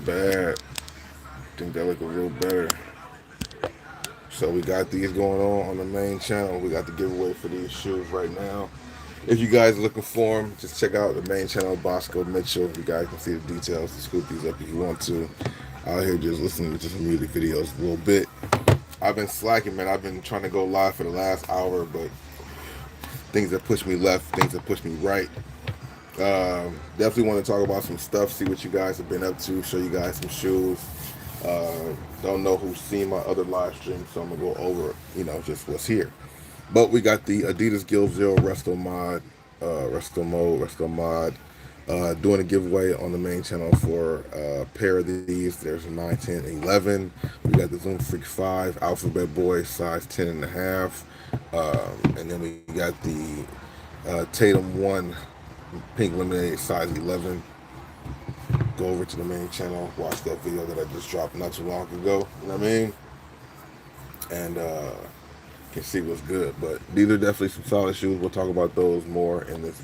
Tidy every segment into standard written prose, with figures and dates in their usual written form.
bad. I think they look a little better. So we got these going on the main channel. We got the giveaway for these shoes right now. If you guys are looking for them, just check out the main channel, Bossco Mitchell. You guys can see the details to scoop these up if you want to. Out here just listening to some music videos a little bit. I've been slacking, man. I've been trying to go live for the last hour, but things that push me left, things that push me right. Definitely want to talk about some stuff, see what you guys have been up to, show you guys some shoes. Don't know who's seen my other live stream, so I'm gonna go over, just what's here. But we got the Adidas Guild Zero Resto Mod, doing a giveaway on the main channel for a pair of these. There's a 9, 10, and 11. We got the Zoom Freak 5, Alphabet Boy, size 10 and a half. And then we got the Tatum 1, Pink Lemonade, size 11. Go over to the main channel, watch that video that I just dropped not too long ago. You know what I mean? And can see what's good. But these are definitely some solid shoes. We'll talk about those more in this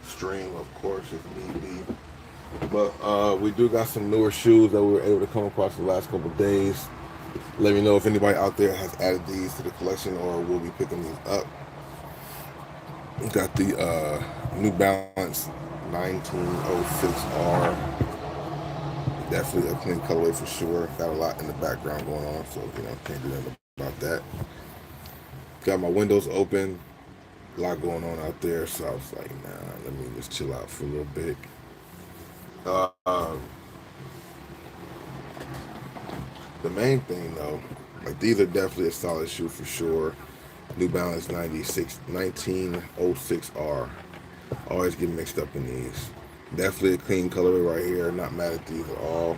stream, of course, if need be. But we do got some newer shoes that we were able to come across the last couple of days. Let me know if anybody out there has added these to the collection or will be picking these up. We got the New Balance 1906R. Definitely a clean colorway for sure. Got a lot in the background going on, so can't do nothing about that. Got my windows open, a lot going on out there, so I was like, nah, let me just chill out for a little bit. The main thing though, like these are definitely a solid shoe for sure. New Balance 1906R. Always get mixed up in these. Definitely a clean colorway right here. Not mad at these at all.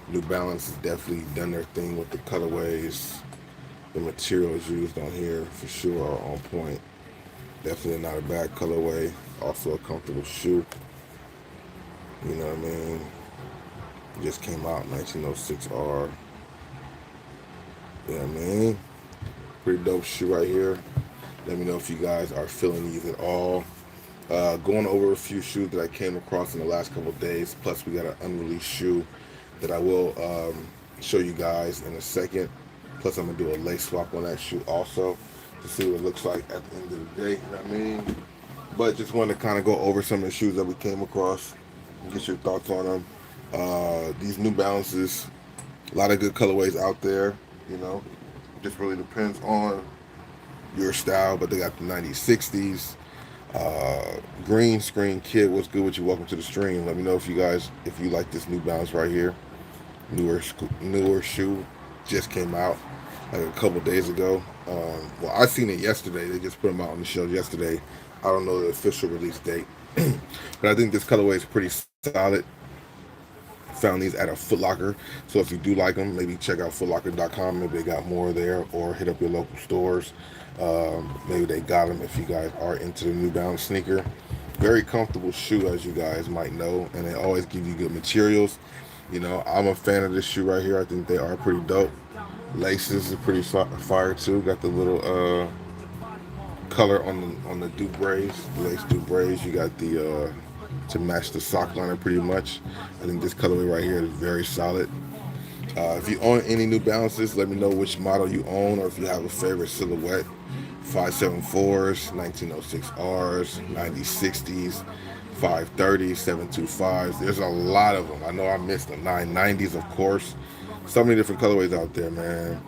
New Balance has definitely done their thing with the colorways. The materials used on here for sure are on point. Definitely not a bad colorway. Also a comfortable shoe. You know what I mean? Just came out 1906R. You know what I mean? Pretty dope shoe right here. Let me know if you guys are feeling these at all. Going over a few shoes that I came across in the last couple of days. Plus we got an unreleased shoe that I will show you guys in a second. Plus I'm going to do a lace swap on that shoe also to see what it looks like at the end of the day. You know what I mean? But just wanted to kind of go over some of the shoes that we came across and get your thoughts on them. These New Balances, a lot of good colorways out there. Just really depends on your style. But they got the 90s, 60s. Green Screen Kid, what's good with you? Welcome to the stream. Let me know if you like this New Balance right here. Newer shoe, just came out like a couple days ago. Well, I seen it yesterday. They just put them out on the shelf yesterday. I don't know the official release date, but I think this colorway is pretty solid. Found these at a Foot Locker, so if you do like them, maybe check out footlocker.com. Maybe they got more there, or hit up your local stores. Maybe they got them if you guys are into the New Balance sneaker. Very comfortable shoe, as you guys might know, and they always give you good materials. I'm a fan of this shoe right here. I think they are pretty dope. Laces are pretty fire too. Got the little color on the Dubrays, lace Dubrays. You got the to match the sock liner pretty much. I think this colorway right here is very solid. If you own any New Balances, let me know which model you own or if you have a favorite silhouette. 574s, 1906Rs, 9060s, 530s, 725s. There's a lot of them. I know I missed the 990s, of course. So many different colorways out there, man.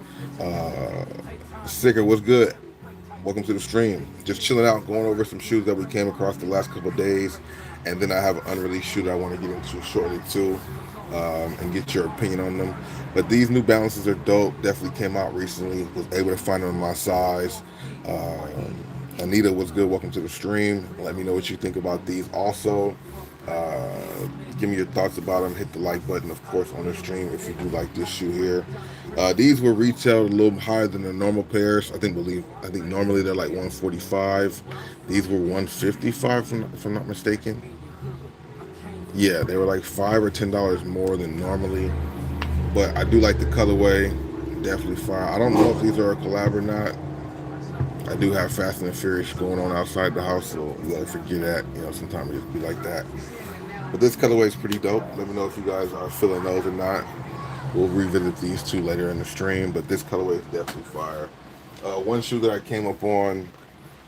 Sicker, what's good? Welcome to the stream. Just chilling out, going over some shoes that we came across the last couple of days. And then I have an unreleased shoe that I want to get into shortly too, and get your opinion on them. But these New Balances are dope. Definitely came out recently. Was able to find them in my size. Anita, what's good? Welcome to the stream. Let me know what you think about these. Also, give me your thoughts about them. Hit the like button, of course, on the stream if you do like this shoe here. These were retailed a little higher than the normal pairs. I think normally they're like 145. These were 155, if I'm not mistaken. Yeah, they were like $5 or $10 more than normally. But I do like the colorway. Definitely fire. I don't know if these are a collab or not. I do have Fast and Furious going on outside the house, so you gotta forget that. Sometimes it just be like that. But this colorway is pretty dope. Let me know if you guys are feeling those or not. We'll revisit these two later in the stream, but this colorway is definitely fire. One shoe that I came up on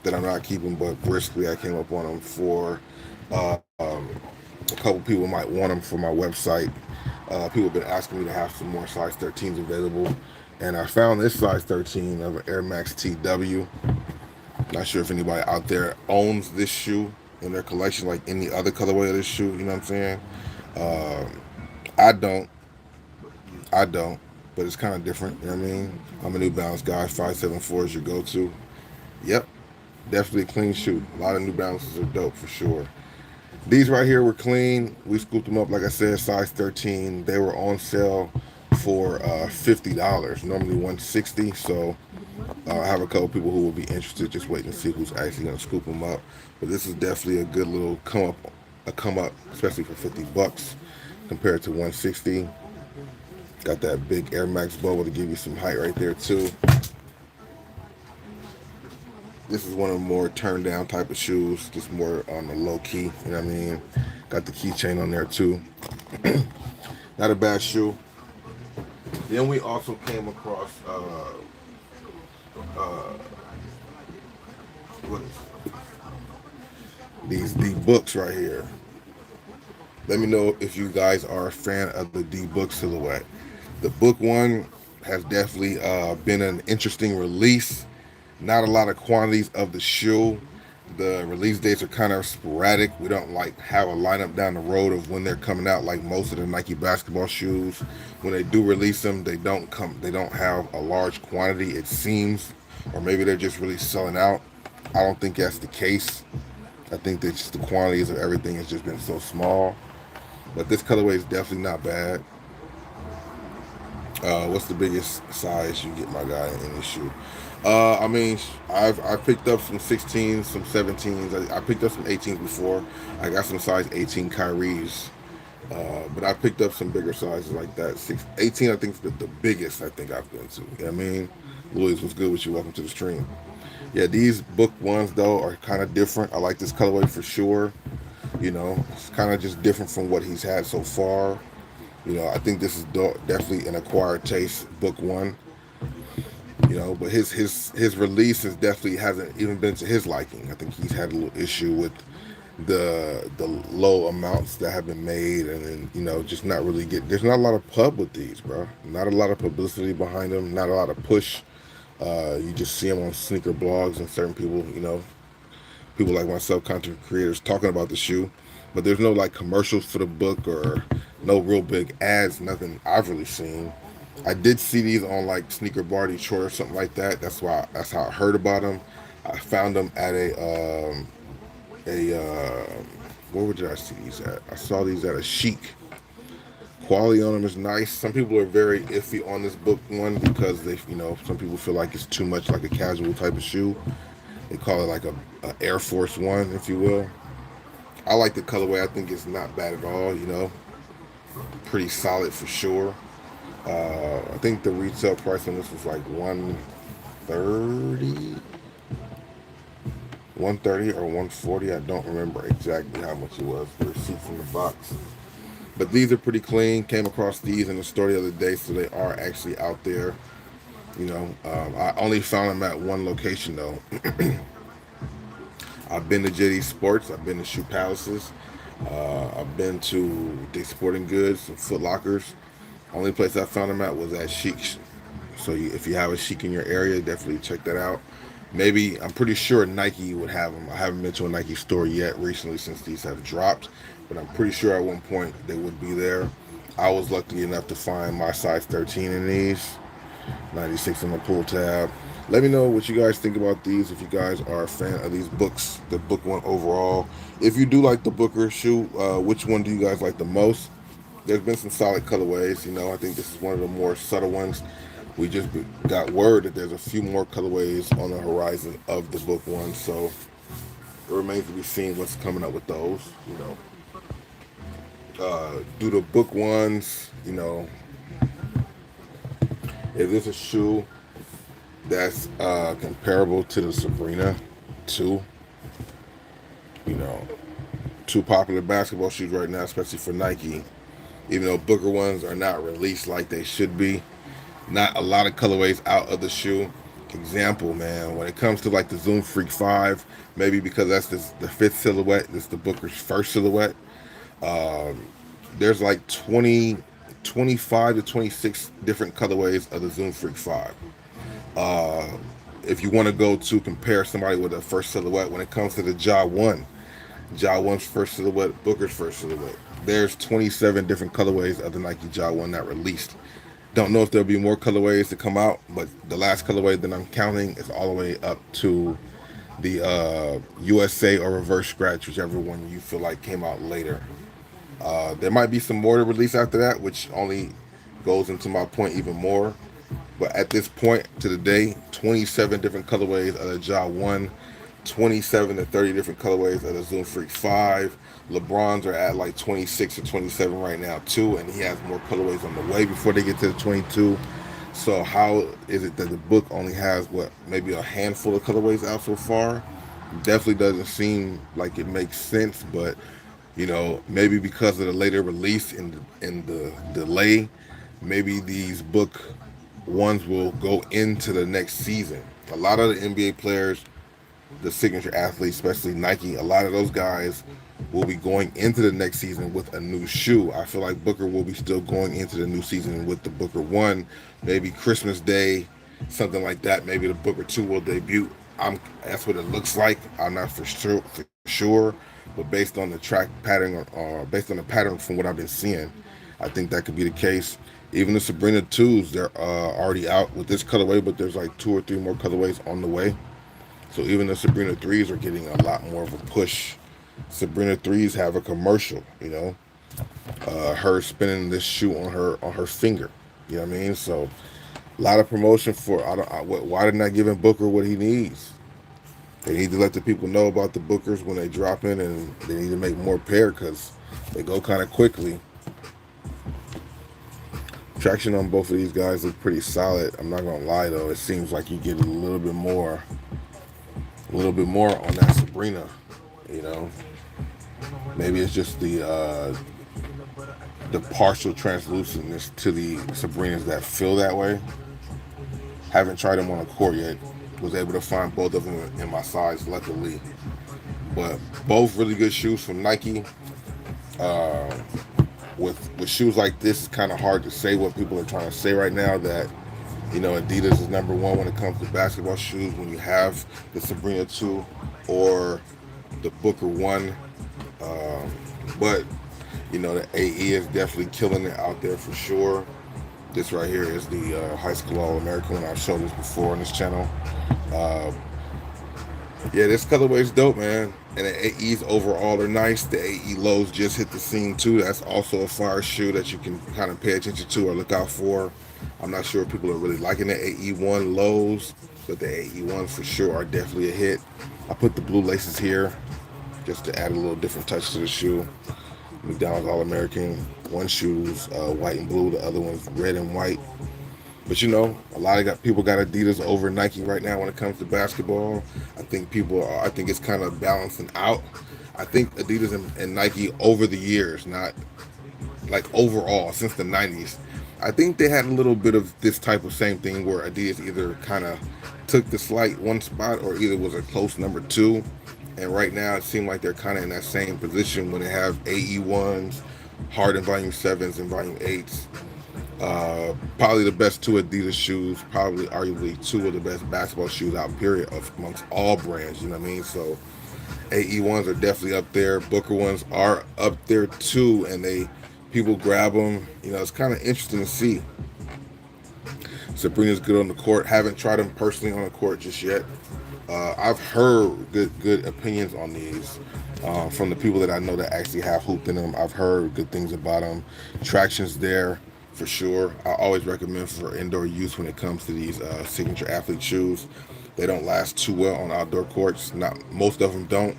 that I'm not keeping, but briskly I came up on them for. Um, a couple people might want them for my website. People have been asking me to have some more size 13s available, and I found this size 13 of an Air Max TW. Not sure if anybody out there owns this shoe in their collection, like any other colorway of this shoe. You know what I'm saying? Um, I don't. I don't. But it's kind of different. You know what I mean? I'm a New Balance guy. 574 is your go-to. Yep, definitely a clean shoe. A lot of New Balances are dope for sure. These right here were clean. We scooped them up, like I said, size 13. They were on sale for $50. Normally 160. So I have a couple people who will be interested. Just waiting to see who's actually gonna scoop them up. But this is definitely a good little come up, especially for $50 compared to 160. Got that big Air Max bubble to give you some height right there too. This is one of the more turned down type of shoes, just more on the low key. You know what I mean? Got the keychain on there too. Not a bad shoe. Then we also came across uh, what is these D books right here. Let me know if you guys are a fan of the D book silhouette. The book one has definitely been an interesting release. Not a lot of quantities of the shoe. The release dates are kind of sporadic. We don't like have a lineup down the road of when they're coming out like most of the Nike basketball shoes. When they do release them, they don't come. They don't have a large quantity. It seems, or maybe they're just really selling out. I don't think that's the case. I think that just the quantities of everything has just been so small. But this colorway is definitely not bad. What's the biggest size you get, my guy, in this shoe? I mean, I've picked up some 16s, some 17s. I picked up some 18s before. I got some size 18 Kyries, but I picked up some bigger sizes like that. 18, I think, is the biggest I think I've been to. You know what I mean? Louis, what's good with you? Welcome to the stream. Yeah, these book ones though are kind of different. I like this colorway for sure. You know, it's kind of just different from what he's had so far. You know, I think this is definitely an acquired taste, book one. You know, but his release is definitely hasn't even been to his liking. I think he's had a little issue with the low amounts that have been made, and then you know, just not really get. There's not a lot of pub with these, bro. Not a lot of publicity behind them. Not a lot of push. You just see them on sneaker blogs and certain people, you know, people like myself, content creators, talking about the shoe, but there's no like commercials for the book or no real big ads, nothing I've really seen. I did see these on like Sneaker Bar Detroit or something like that. That's how I heard about them. I found them at a where did I see these at? I saw these at a Chic. Quality on them is nice. Some people are very iffy on this book one because they, you know, some people feel like it's too much like a casual type of shoe. They call it like a Air Force One, if you will. I like the colorway. I think it's not bad at all. You know, pretty solid for sure. I think the retail price on this was like 130, 130 or 140. I don't remember exactly how much it was. The receipts in the box. But these are pretty clean. Came across these in the store the other day, so they are actually out there. You know, I only found them at one location though. I've been to JD Sports. I've been to Shoe Palaces. I've been to Dick's Sporting Goods, some Foot Lockers. Only place I found them at was at Chic. So if you have a Chic in your area, definitely check that out. Maybe, I'm pretty sure Nike would have them. I haven't been to a Nike store yet recently since these have dropped, but I'm pretty sure at one point they would be there. I was lucky enough to find my size 13 in these. 96 on the pull tab. Let me know what you guys think about these. If you guys are a fan of these books, the book one overall. If you do like the Booker shoe, which one do you guys like the most? There's been some solid colorways. You know, I think this is one of the more subtle ones. We just got word that there's a few more colorways on the horizon of the book one, so it remains to be seen what's coming up with those. You know, do the book ones. You know, if there's a shoe that's comparable to the Sabrina 2, you know, two popular basketball shoes right now, especially for Nike. Even though Booker ones are not released like they should be, not a lot of colorways out of the shoe. Example, man, when it comes to like the Zoom Freak 5, maybe because that's the fifth silhouette, this is the Booker's first silhouette. There's like 20, 25 to 26 different colorways of the Zoom Freak 5. If you want to go to compare somebody with a first silhouette, when it comes to the Ja 1's first silhouette, Booker's first silhouette, there's 27 different colorways of the Nike Ja 1 that released. Don't know if there'll be more colorways to come out, but the last colorway that I'm counting is all the way up to the USA or Reverse Scratch, whichever one you feel like came out later. There might be some more to release after that, which only goes into my point even more. But at this point to the day, 27 different colorways of the Ja 1, 27 to 30 different colorways of the Zoom Freak 5. LeBron's are at like 26 or 27 right now too, and he has more colorways on the way before they get to the 22. So how is it that the book only has what, maybe a handful of colorways out so far? Definitely doesn't seem like it makes sense, but maybe because of the later release and the delay, maybe these book ones will go into the next season. A lot of the NBA players, the signature athletes, especially Nike, a lot of those guys will be going into the next season with a new shoe. I feel like Booker will be still going into the new season with the Booker 1, maybe Christmas Day, something like that. Maybe the Booker 2 will debut. That's what it looks like. I'm not for sure, but based on the track pattern, or based on the pattern from what I've been seeing, I think that could be the case. Even the Sabrina 2s, they're already out with this colorway, but there's like 2 or 3 more colorways on the way. So even the Sabrina 3s are getting a lot more of a push. Sabrina 3s have a commercial, her spinning this shoe on her finger. You know what I mean? So a lot of promotion for why didn't I give him Booker what he needs? They need to let the people know about the Bookers when they drop in, and they need to make more pair because they go kind of quickly. Traction on both of these guys look pretty solid. I'm not gonna lie though, it seems like you get a little bit more on that Sabrina. You know, maybe it's just the partial translucentness to the Sabrinas that feel that way. Haven't tried them on a court yet. Was able to find both of them in my size, luckily. But both really good shoes from Nike. With shoes like this, it's kind of hard to say what people are trying to say right now. That Adidas is number one when it comes to basketball shoes. When you have the Sabrina 2 or the Booker 1, but the AE is definitely killing it out there for sure. This right here is the High School All-American. I've shown this before on this channel. Uh, yeah, this colorway is dope, man. And the AEs overall are nice. The AE lows just hit the scene too. That's also a fire shoe that you can kind of pay attention to or look out for. I'm not sure if people are really liking the AE1 lows, but the AE1s for sure are definitely a hit. I put the blue laces here just to add a little different touch to the shoe. McDonald's All-American. One shoe's white and blue, the other one's red and white. But a lot of people got Adidas over Nike right now when it comes to basketball. I think it's kind of balancing out. I think Adidas and Nike over the years, not like overall since the 90s, I think they had a little bit of this type of same thing where Adidas either kind of took the slight one spot or either was a close number 2. And right now it seems like they're kind of in that same position when they have AE1s, Harden Volume 7s and Volume 8s. Probably the best 2 Adidas shoes, probably arguably 2 of the best basketball shoes out, period, amongst all brands, you know what I mean? So AE1s are definitely up there. Booker ones are up there too, and people grab them. It's kind of interesting to see. Sabrina's good on the court. Haven't tried them personally on the court just yet. I've heard good opinions on these from the people that I know that actually have hooped in them. I've heard good things about them. Traction's there for sure. I always recommend for indoor use when it comes to these signature athlete shoes. They don't last too well on outdoor courts. Not most of them don't.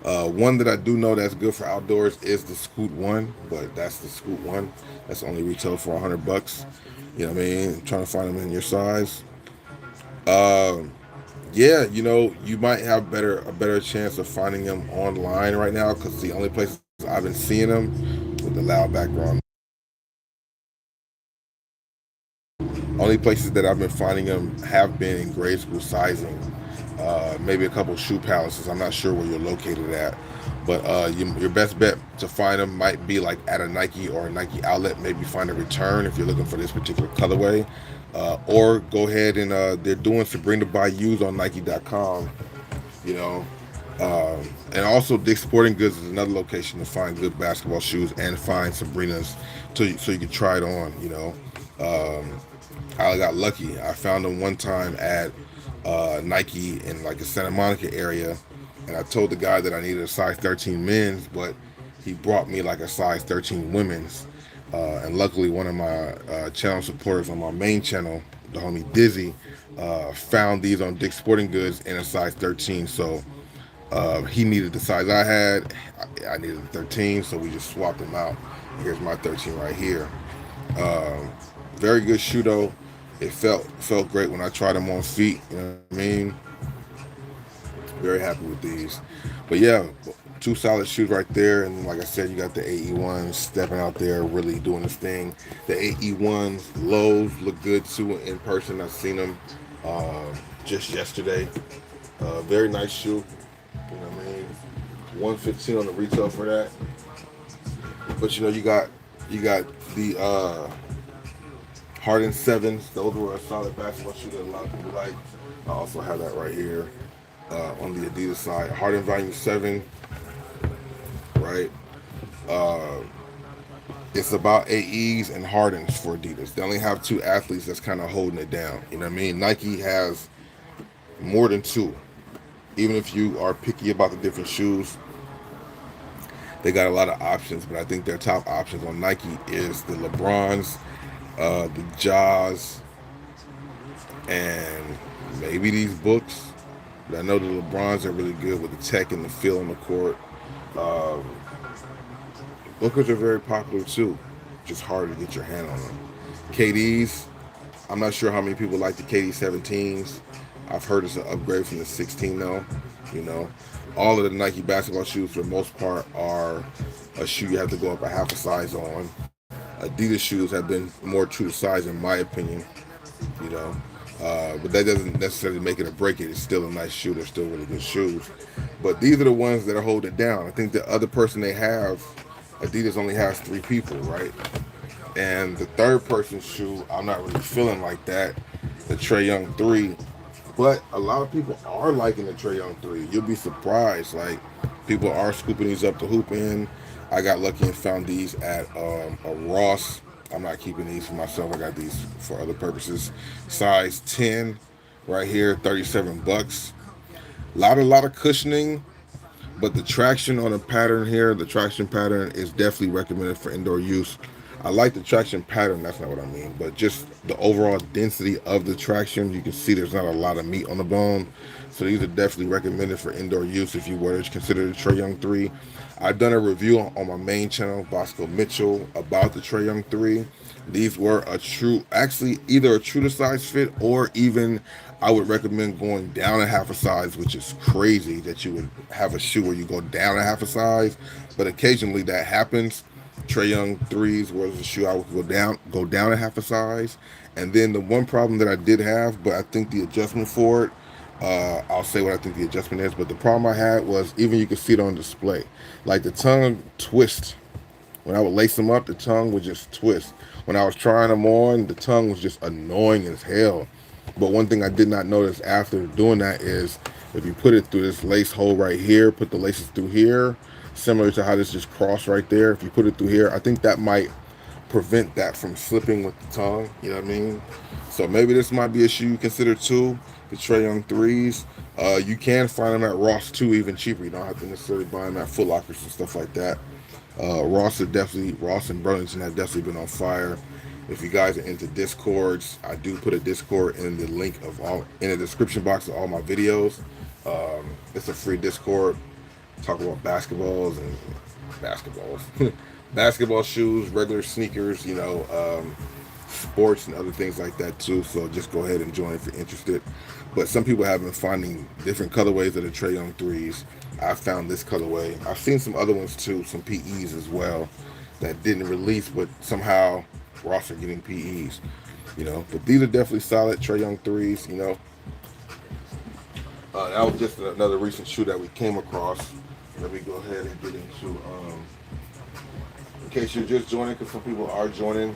One that I do know that's good for outdoors is the Scoot 1, but that's the Scoot 1. That's only retail for $100. You know what I mean? I'm trying to find them in your size. Yeah, you might have a better chance of finding them online right now because the only places I've been seeing them with the loud background. Only places that I've been finding them have been in grade school sizing. Maybe a couple shoe palaces. I'm not sure where you're located at, but your best bet to find them might be like at a Nike or a Nike outlet. Maybe find a return if you're looking for this particular colorway, or go ahead and they're doing Sabrina by Use on Nike.com. You know, and also Dick's Sporting Goods is another location to find good basketball shoes and find Sabrina's so you can try it on. Um, I got lucky. I found them one time at Nike in like the Santa Monica area, and I told the guy that I needed a size 13 men's, but he brought me like a size 13 women's. And luckily, one of my channel supporters on my main channel, the homie Dizzy, found these on Dick's Sporting Goods in a size 13. So he needed the size I had. I needed a 13, so we just swapped them out. Here's my 13 right here. Um, Very good shoe though. It felt great when I tried them on feet. You know what I mean? Very happy with these. But yeah, two solid shoes right there. And like I said, you got the AE1s stepping out there, really doing this thing. The AE1s lows look good too in person. I've seen them uh, just yesterday. Very nice shoe. You know what I mean? 115 on the retail for that. But you got the Harden sevens. Those were a solid basketball shoe that a lot of people like. I also have that right here on the Adidas side. Harden Volume 7, right? Uh, it's about AEs and Hardens for Adidas. They only have two athletes that's kind of holding it down. You know what I mean? Nike has more than two. Even if you are picky about the different shoes, they got a lot of options. But I think their top options on Nike is the LeBrons, the Jaws, and maybe these books. But I know the LeBrons are really good with the tech and the feel on the court. Um, Bookers are very popular too. Just hard to get your hand on them. KDs, I'm not sure how many people like the KD 17s. I've heard it's an upgrade from the 16 though. You know, all of the Nike basketball shoes for the most part are a shoe you have to go up a half a size on. Adidas shoes have been more true to size in my opinion. You know, but that doesn't necessarily make it or break it. It's still a nice shoe. They're still really good shoes. But these are the ones that are holding it down. I think the other person they have, Adidas only has three people, right? And the third person's shoe, I'm not really feeling like that. The Trae Young 3. But a lot of people are liking the Trae Young 3. You'll be surprised. Like, people are scooping these up the hoop in. I got lucky and found these at a Ross. I'm not keeping these for myself. I got these for other purposes. Size 10 right here, 37 bucks. A lot of cushioning, but the traction on the pattern here, the traction pattern is definitely recommended for indoor use. I like the traction pattern, that's not what I mean, but just the overall density of the traction. You can see there's not a lot of meat on the bone. So these are definitely recommended for indoor use if you were to consider the Trae Young 3. I've done a review on my main channel, Bossco Mitchell, about the Trae Young 3. These were actually either a true to size fit or even I would recommend going down a half a size, which is crazy that you would have a shoe where you go down a half a size, but occasionally that happens. Trae Young threes was a shoe I would go down a half a size, and then the one problem that I did have, but I think the adjustment for it, I'll say what I think the adjustment is. But the problem I had was even you could see it on display, like the tongue twist. When I would lace them up, the tongue would just twist. When I was trying them on, the tongue was just annoying as hell. But one thing I did not notice after doing that is if you put it through this lace hole right here, put the laces through here, similar to how this just crossed right there. If you put it through here, I think that might prevent that from slipping with the tongue. You know what I mean? So maybe this might be a shoe you consider too. The Trae Young threes. You can find them at Ross too, even cheaper. You don't have to necessarily buy them at Foot Lockers and stuff like that. Ross and Burlington have definitely been on fire. If you guys are into Discords, I do put a Discord in the link of all in the description box of all my videos. It's a free Discord. Talk about basketballs, basketball shoes, regular sneakers, sports and other things like that too. So just go ahead and join if you're interested. But some people have been finding different colorways of the Trae Young threes. I found this colorway. I've seen some other ones too, some PEs as well that didn't release, but somehow we're also getting PEs. But these are definitely solid Trae Young threes. That was just another recent shoe that we came across. Let me go ahead and get into. In case you're just joining, because some people are joining,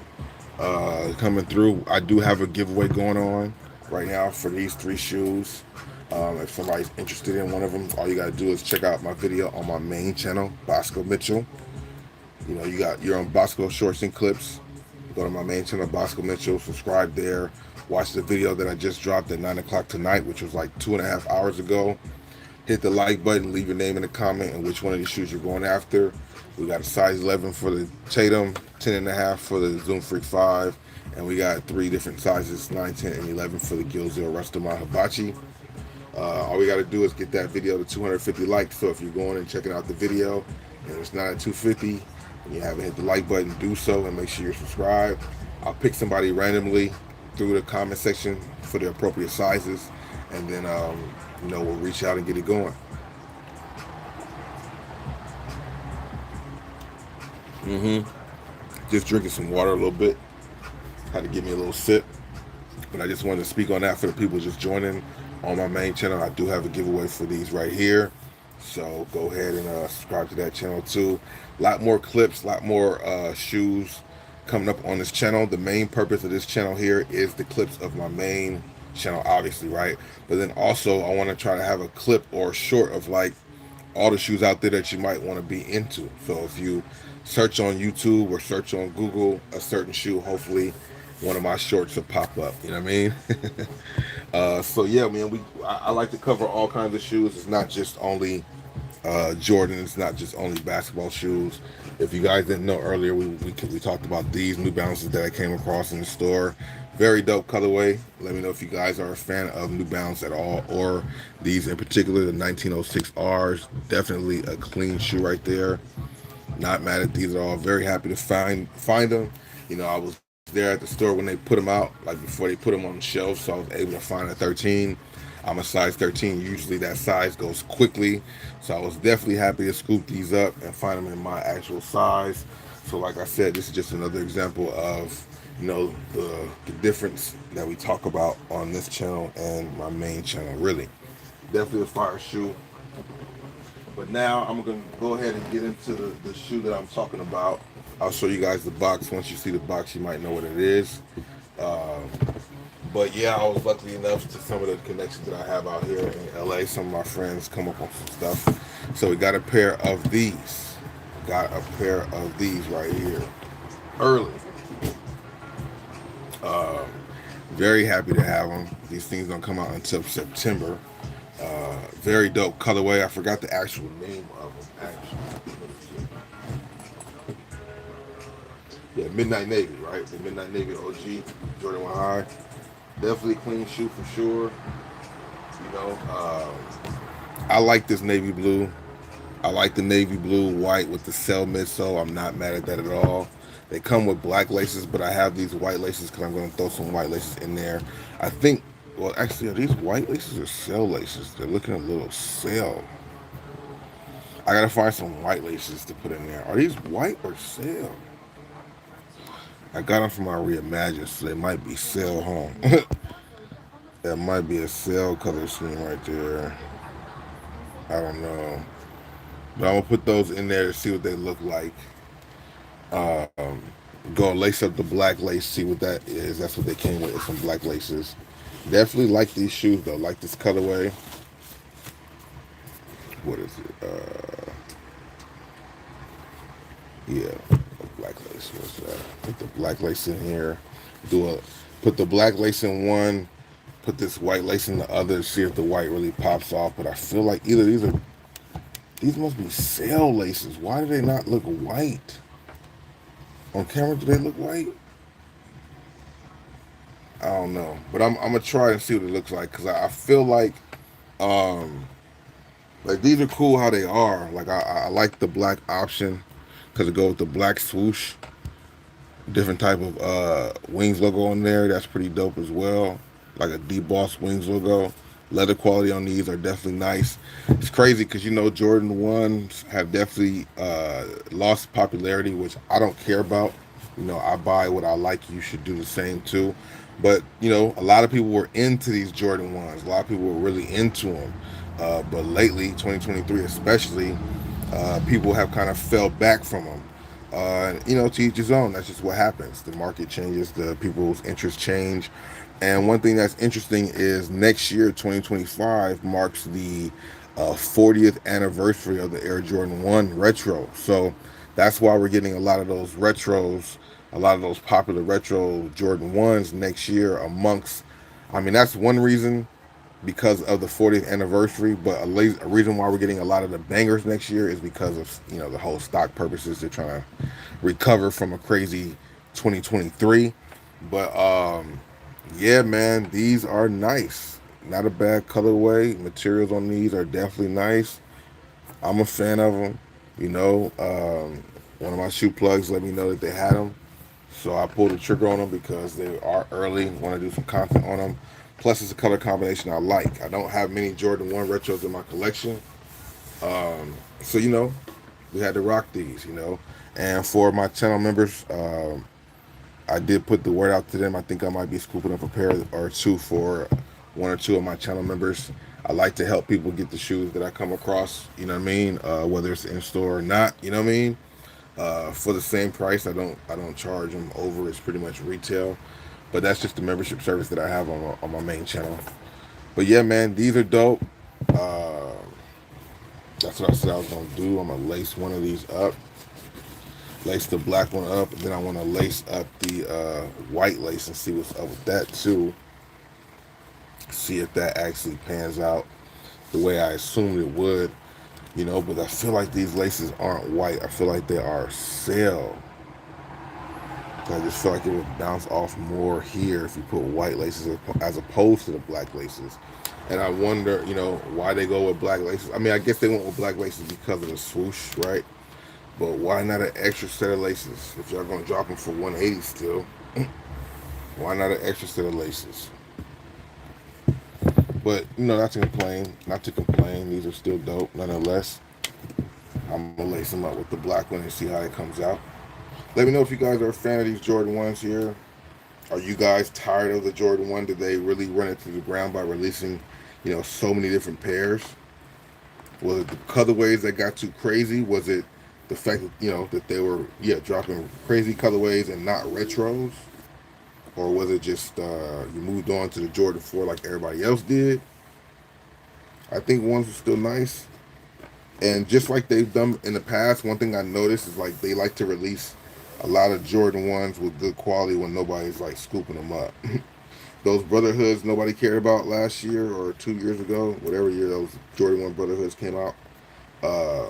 coming through, I do have a giveaway going on right now for these three shoes. If somebody's interested in one of them, all you gotta do is check out my video on my main channel, Bossco Mitchell. You're on Bossco Shorts and Clips. Go to my main channel, Bossco Mitchell. Subscribe there. Watch the video that I just dropped at 9 o'clock tonight, which was like 2.5 hours ago. Hit the like button, leave your name in the comment and which one of these shoes you're going after. We got a size 11 for the Tatum, 10.5 for the Zoom Freak 5, and we got 3 different sizes, 9, 10, and 11 for the Gil Zero Restaurant Hibachi. All we got to do is get that video to 250 likes. So if you're going and checking out the video and it's not at 250 and you haven't hit the like button, do so and make sure you're subscribed. I'll pick somebody randomly through the comment section for the appropriate sizes, and then we'll reach out and get it going. Just drinking some water a little bit. Had to give me a little sip, but I just wanted to speak on that for the people just joining on my main channel. I do have a giveaway for these right here, so go ahead and subscribe to that channel too. A lot more clips, a lot more shoes coming up on this channel. The main purpose of this channel here is the clips of my main channel, obviously, right? But then also I want to try to have a clip or short of like all the shoes out there that you might want to be into. So if you search on YouTube or search on Google a certain shoe, hopefully one of my shorts will pop up. You know what I mean? So yeah, man, I like to cover all kinds of shoes. It's not just only Jordan. It's not just only basketball shoes. If you guys didn't know earlier, we talked about these New Balances that I came across in the store. Very dope colorway. Let me know if you guys are a fan of New Balance at all, or these in particular, the 1906Rs. Definitely a clean shoe right there. Not mad at these at all. Very happy to find them. I was there at the store when they put them out, like before they put them on the shelf, so I was able to find a 13. I'm a size 13. Usually that size goes quickly, so I was definitely happy to scoop these up and find them in my actual size. So like I said, this is just another example of the difference that we talk about on this channel and my main channel. Really, definitely a fire shoe. But now I'm going to go ahead and get into the shoe that I'm talking about. I'll show you guys the box. Once you see the box, you might know what it is. But yeah, I was lucky enough to some of the connections that I have out here in LA. Some of my friends come up on some stuff. So we got a pair of these. Got a pair of these right here. Early. Very happy to have them. These things don't come out until September. Very dope colorway. I forgot the actual name of them, actually. Yeah, Midnight Navy, right? The Midnight Navy OG, Jordan 1 High. Definitely clean shoe for sure. I like this navy blue. I like the navy blue white with the cell midsole. I'm not mad at that at all. They come with black laces, but I have these white laces because I'm going to throw some white laces in there. I think, well, actually, are these white laces or cell laces? They're looking a little cell. I got to find some white laces to put in there. Are these white or cell? I got them from my Reimagine, so they might be cell home. That might be a cell color scheme right there. I don't know. But I'm going to put those in there to see what they look like. Go lace up the black lace, see what that is. That's what they came with, some black laces. Definitely like these shoes though, like this colorway. What is it? Yeah, black lace. What's that? Put the black lace in here. Put the black lace in one. Put this white lace in the other. See if the white really pops off. But I feel like either these must be cell laces. Why do they not look white? On camera, do they look white? I don't know, but I'm gonna try and see what it looks like because I feel like these are cool how they are. Like I like the black option because it goes with the black swoosh. Different type of wings logo on there. That's pretty dope as well. Like a D-Boss wings logo. Leather quality on these are definitely nice. It's crazy because you know Jordan ones have definitely lost popularity, which I don't care about. You know, I buy what I like. You should do the same too. But you know, a lot of people were into these Jordan ones. A lot of people were really into them. But lately, 2023 especially, people have kind of fell back from them. You know, to each his own. That's just what happens. The market changes, the people's interests change. And one thing that's interesting is next year, 2025, marks the 40th anniversary of the Air Jordan 1 retro. So that's why we're getting a lot of those retros, a lot of those popular retro Jordan 1s next year amongst. I mean, that's one reason because of the 40th anniversary, but a reason why we're getting a lot of the bangers next year is because of, you know, the whole stock purposes. They're trying to recover from a crazy 2023. But yeah, man, these are nice. Not a bad colorway. Materials on these are definitely nice. I'm a fan of them. You know, one of my shoe plugs let me know that they had them, so I pulled the trigger on them because they are early. Want to do some content on them. Plus, it's a color combination I like. I don't have many Jordan 1 retros in my collection. So, you know, we had to rock these, you know. And for my channel members, I did put the word out to them. I think I might be scooping up a pair or two for one or two of my channel members. I like to help people get the shoes that I come across, you know what I mean? Whether it's in store or not, you know what I mean? For the same price. I don't charge them over. It's pretty much retail, but that's just the membership service that I have on my main channel. But yeah, man, these are dope. Uh, that's what I said I was gonna do. I'm gonna lace one of these up, lace the black one up, and then I want to lace up the white lace and see what's up with that too. See if that actually pans out the way I assumed it would. You know, but I feel like these laces aren't white. I feel like they are sail. I just feel like it would bounce off more here if you put white laces as opposed to the black laces. And I wonder, you know, why they go with black laces. I mean, I guess they went with black laces because of the swoosh, right? But why not an extra set of laces? If y'all gonna drop them for 180 still, why not an extra set of laces? But you know, not to complain, not to complain. These are still dope, nonetheless. I'm gonna lace them up with the black one and see how it comes out. Let me know if you guys are a fan of these Jordan ones here. Are you guys tired of the Jordan 1? Did they really run it to the ground by releasing, you know, so many different pairs? Was it the colorways that got too crazy? Was it the fact that, you know, that they were, yeah, dropping crazy colorways and not retros? Or was it just you moved on to the Jordan 4 like everybody else did? I think ones are still nice. And just like they've done in the past, one thing I noticed is like they like to release a lot of Jordan 1s with good quality when nobody's like scooping them up. Those Brotherhoods nobody cared about last year or 2 years ago, whatever year those Jordan 1 Brotherhoods came out, uh,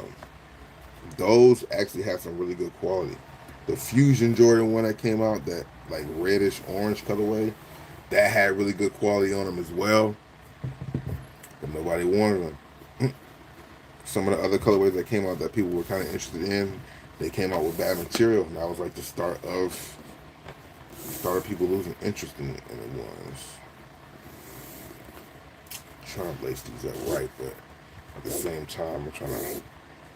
those actually had some really good quality. The Fusion Jordan 1 that came out, that like reddish orange colorway, that had really good quality on them as well, but nobody wanted them. Some of the other colorways that came out that people were kind of interested in, they came out with bad material, and that was like the start of people losing interest in the ones. I'm trying to lace these up right, but at the same time, I'm trying to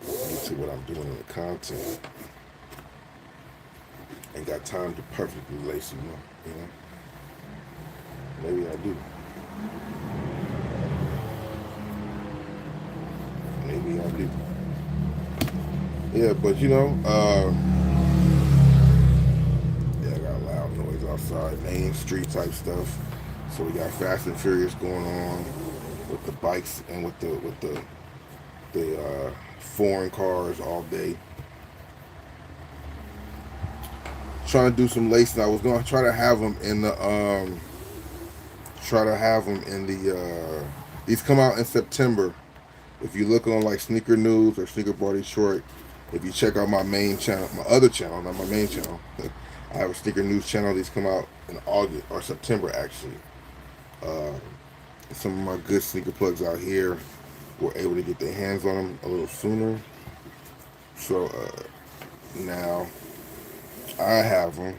get to what I'm doing in the content. Ain't got time to perfectly lace them up, you know. Maybe I do. Maybe I do. Yeah, but you know, yeah, I got a loud noise outside, main street type stuff. So we got Fast and Furious going on with the bikes and with the foreign cars all day. Trying to do some lacing. I was gonna try to have them in the these come out in September. If you look on like Sneaker News or Sneaker Bar Detroit, if you check out my main channel, my other channel, not my main channel, I have a Sneaker News channel. These come out in August or September actually. Uh, some of my good sneaker plugs out here were able to get their hands on them a little sooner. So now I have them,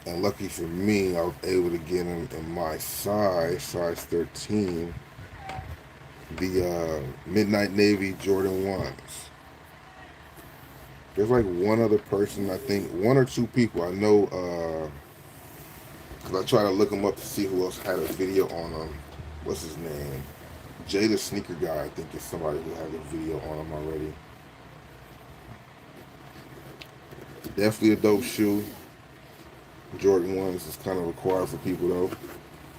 and lucky for me, I was able to get them in my size 13. The Midnight Navy Jordan 1s. There's like one other person, I think, one or two people I know, because I try to look them up to see who else had a video on them. What's his name? Jay the Sneaker Guy, I think, is somebody who has a video on them already. Definitely a dope shoe. Jordan 1s is kind of required for people though.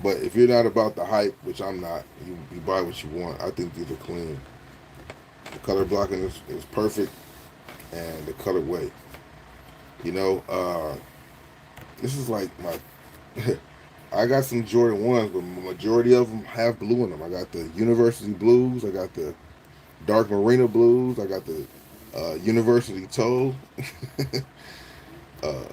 But if you're not about the hype, which I'm not, you buy what you want. I think these are clean. The color blocking is perfect, and the colorway. You know, this is like my. I got some Jordan 1s, but the majority of them have blue in them. I got the University Blues. I got the Dark Marina Blues. I got the University Toe. uh,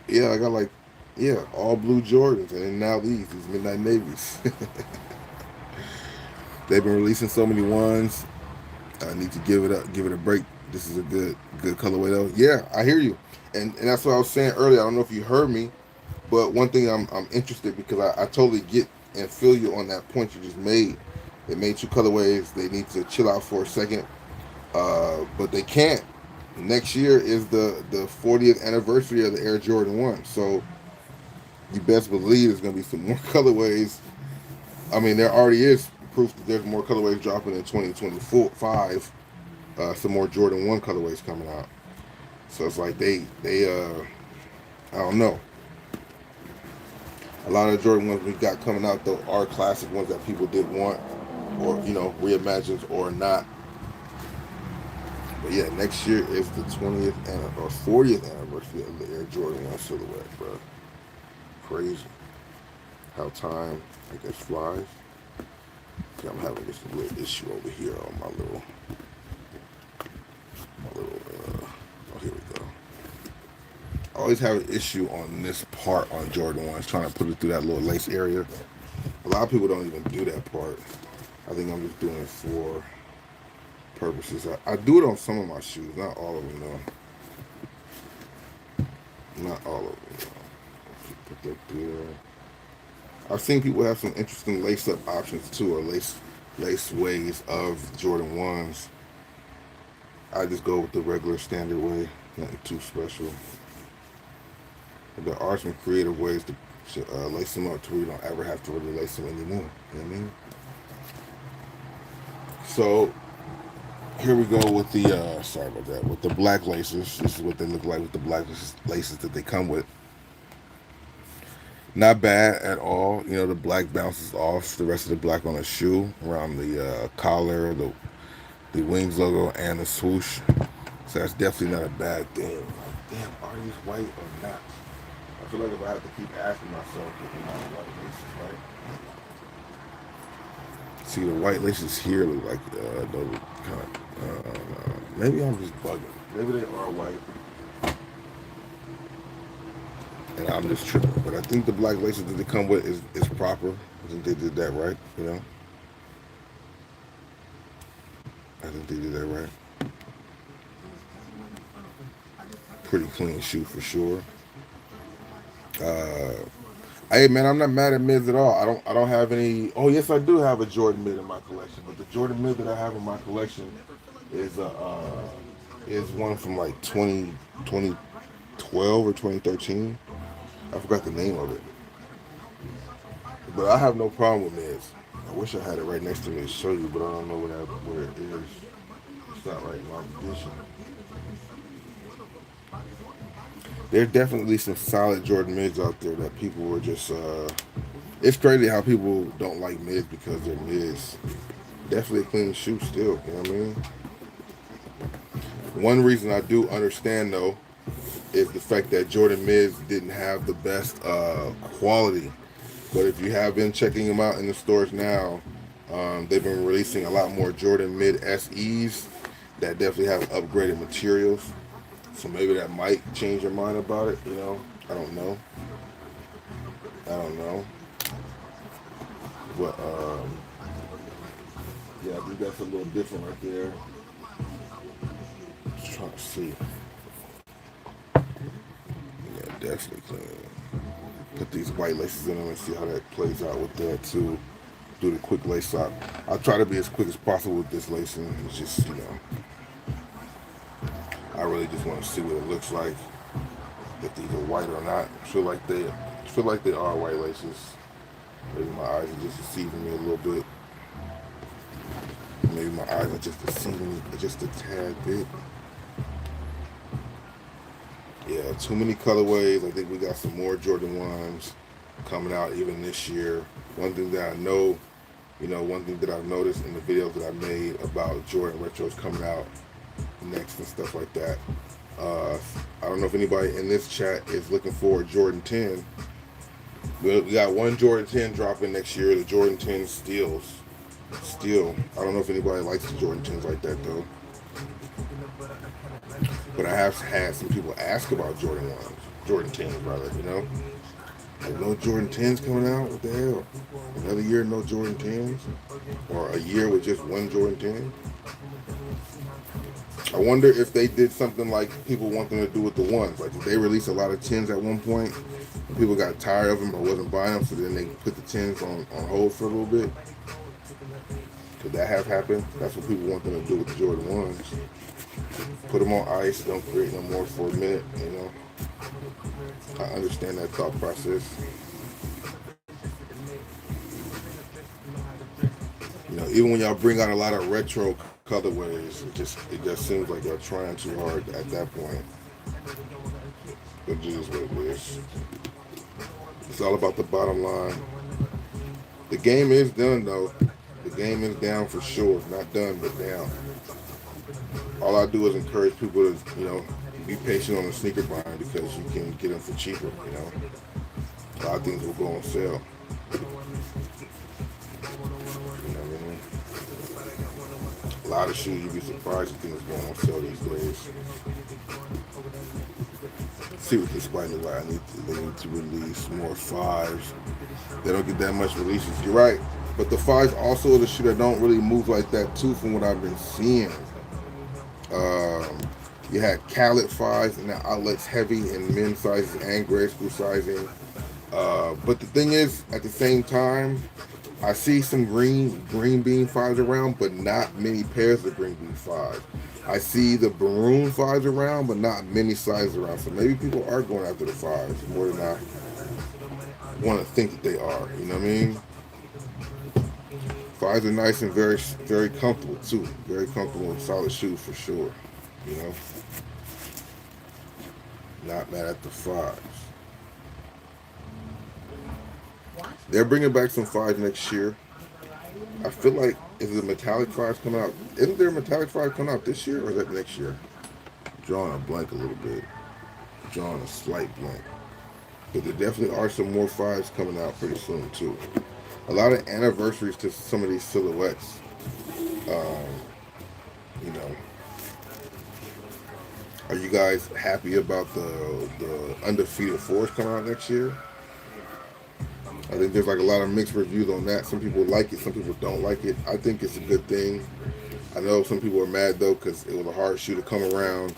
yeah, I got like, yeah, all blue Jordans, and now these Midnight Navies. They've been releasing so many ones. I need to give it a break. This is a good colorway though. Yeah, I hear you, and that's what I was saying earlier. I don't know if you heard me, but one thing I'm interested because I totally get and feel you on that point you just made. They made two colorways. They need to chill out for a second, but they can't. Next year is the 40th anniversary of the Air Jordan 1, so you best believe there's gonna be some more colorways. I mean, there already is proof that there's more colorways dropping in 2025. Some more Jordan 1 colorways coming out. So it's like I don't know. A lot of the Jordan ones we got coming out though are classic ones that people did want, or reimagined or not. But yeah, next year is the 20th or 40th anniversary of the Air Jordan 1 silhouette, bro. Crazy how time, I guess, flies. Okay, I'm having this little issue over here on oh, here we go. I always have an issue on this part on Jordan 1s, trying to put it through that little lace area. A lot of people don't even do that part. I think I'm just doing it for purposes. I do it on some of my shoes, not all of them though. Not all of them. Put that there. I've seen people have some interesting lace-up options too, or lace ways of Jordan 1s. I just go with the regular standard way, nothing too special. But there are some creative ways to lace them up to where you don't ever have to really lace them anymore. You know what I mean? So here we go with the sorry about that, with the black laces. This is what they look like with the black laces that they come with. Not bad at all. The black bounces off the rest of the black on the shoe around the collar, the wings logo, and the swoosh. So that's definitely not a bad thing. Like, damn, are these white or not? I feel like if I have to keep asking myself if they're not white laces, right? See, the white laces here look like those kind of. Maybe I'm just bugging. Maybe they are white, and I'm just tripping. But I think the black laces that they come with is proper. I think they did that right. I think they did that right. Pretty clean shoe for sure. Uh, hey man, I'm not mad at mids at all. I don't have any. Oh yes, I do have a Jordan mid in my collection, but the Jordan mid that I have in my collection is one from like 2012 or 2013. I forgot the name of it, but I have no problem with mids. I wish I had it right next to me to show you, but I don't know where it is. It's not right in my position. There's definitely some solid Jordan mids out there that people were just. It's crazy how people don't like mids because they're mids. Definitely a clean shoe still. You know what I mean? One reason I do understand though is the fact that Jordan mids didn't have the best quality. But if you have been checking them out in the stores now, they've been releasing a lot more Jordan mid SEs that definitely have upgraded materials. So maybe that might change your mind about it, I don't know. I don't know. But yeah, I think that's a little different right there. Just trying to see. Yeah, definitely clean. Put these white laces in them and see how that plays out with that too. do the quick lace up. I'll try to be as quick as possible with this lacing. It's just, I really just want to see what it looks like, if these are white or not. I feel like they are white laces. Maybe my eyes are just deceiving me a little bit. Maybe my eyes are just deceiving me just a tad bit. Yeah, too many colorways. I think we got some more Jordan 1s coming out even this year. One thing that I know, one thing that I've noticed in the videos that I made about Jordan retros coming out next and stuff like that. I don't know if anybody in this chat is looking for a Jordan 10. We got one Jordan 10 dropping next year, the Jordan 10 Steals. Still, I don't know if anybody likes the Jordan 10s like that though. But I have had some people ask about Jordan 1s, Jordan 10s rather, Like no Jordan 10s coming out? What the hell? Another year no Jordan 10s? Or a year with just one Jordan 10? I wonder if they did something like people want them to do with the ones. Like did they release a lot of 10s at one point and people got tired of them or wasn't buying them, so then they put the 10s on hold for a little bit? Could that have happened? That's what people want them to do with the Jordan 1s. Put them on ice, don't create no more for a minute, I understand that thought process. Even when y'all bring out a lot of retro colorways, it just seems like y'all trying too hard at that point. But it is what it is. It's all about the bottom line. The game is done though. The game is down for sure. Not done, but down. All I do is encourage people to, be patient on the sneaker buying because you can get them for cheaper, A lot of things will go on sale. A lot of shoes, you'd be surprised at things going on sale these days. Let's see what this spider line they need to release more 5s. They don't get that much releases. You're right. But the 5s also are the shoe that don't really move like that too from what I've been seeing. You had Khaled 5s and the outlets heavy in men's sizes and grade school sizing. But the thing is, at the same time, I see some green bean 5s around, but not many pairs of green bean 5s. I see the maroon 5s around, but not many sizes around. So maybe people are going after the 5s more than I want to think that they are. You know what I mean? 5s are nice and very, very comfortable too. Very comfortable and solid shoes for sure. Not mad at the 5s. They're bringing back some 5s next year. I feel like, is the metallic 5s coming out? Isn't there a metallic 5 coming out this year or is that next year? Drawing a blank a little bit. Drawing a slight blank. But there definitely are some more 5s coming out pretty soon too. A lot of anniversaries to some of these silhouettes. Are you guys happy about the undefeated 4s coming out next year? I think there's like a lot of mixed reviews on that. Some people like it, some people don't like it. I think it's a good thing. I know some people are mad though because it was a hard shoe to come around.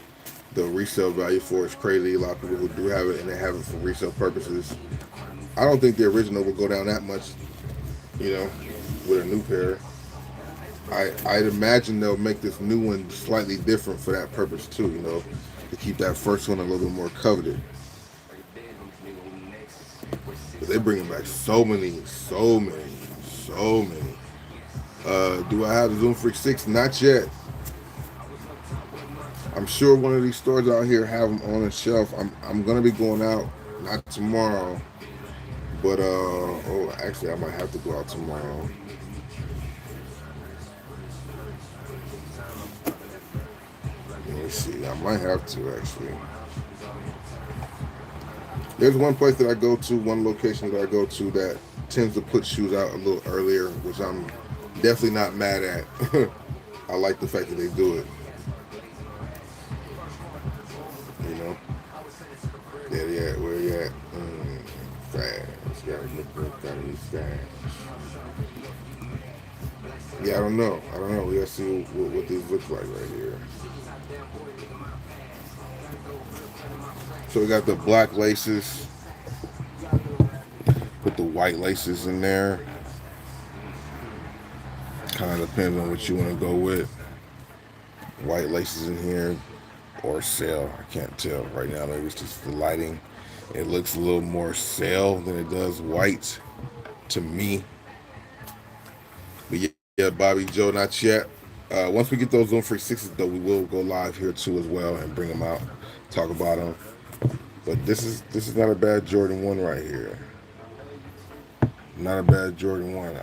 The resale value for it's crazy. A lot of people who do have it and they have it for resale purposes. I don't think the original will go down that much, with a new pair. I'd imagine they'll make this new one slightly different for that purpose too, to keep that first one a little bit more coveted. But they're bringing back so many. Do I have the Zoom Freak 6? Not yet. I'm sure one of these stores out here have them on the shelf. I'm gonna be going out, not tomorrow, but actually I might have to go out tomorrow. Let me see. I might have to actually. There's one place that I go to, one location that I go to that tends to put shoes out a little earlier, which I'm definitely not mad at. I like the fact that they do it. Yeah, where you at? Fast. Gotta be fast. Yeah, I don't know. We gotta see what these look like right here. So we got the black laces with the white laces in there. Kind of depends on what you want to go with. White laces in here or sail. I can't tell right now. Maybe it's just the lighting. It looks a little more sail than it does white to me. But yeah, Bobby Joe, not yet. Once we get those Zoom Freak sixes, though, we will go live here too as well and bring them out, talk about them. But this is not a bad Jordan 1 right here. Not a bad Jordan 1.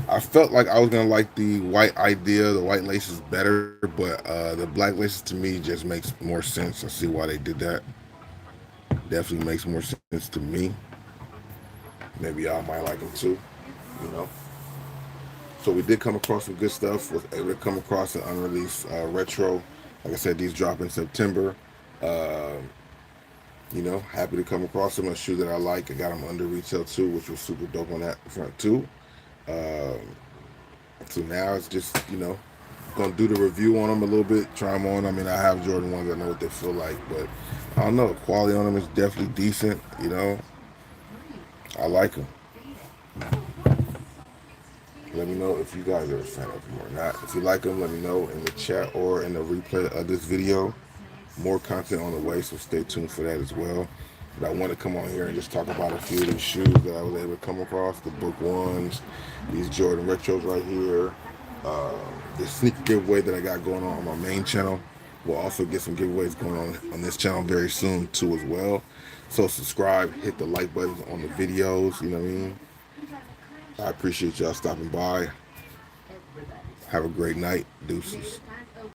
I felt like I was gonna like the white idea, the white laces better, but the black laces to me just makes more sense. I see why they did that. Definitely makes more sense to me. Maybe y'all might like them too. You know. So we did come across some good stuff. Was able to come across an unreleased retro. Like I said, these drop in September. Uh, happy to come across them. A shoe that I like. I got them under retail too, which was super dope on that front too. Um, so now it's just gonna do the review on them a little bit, try them on. I mean, I have Jordan ones. I know what they feel like, but I don't know. The quality on them is definitely decent. I like them. Let me know if you guys are a fan of them or not. If you like them, let me know in the chat or in the replay of this video. More content on the way, so stay tuned for that as well. But I want to come on here and just talk about a few of these shoes that I was able to come across. The Book Ones, these Jordan Retros right here. Uh, the sneaker giveaway that I got going on my main channel. We'll also get some giveaways going on this channel very soon too as well. So subscribe, hit the like buttons on the videos, you know what I mean? I appreciate y'all stopping by. Have a great night. Deuces.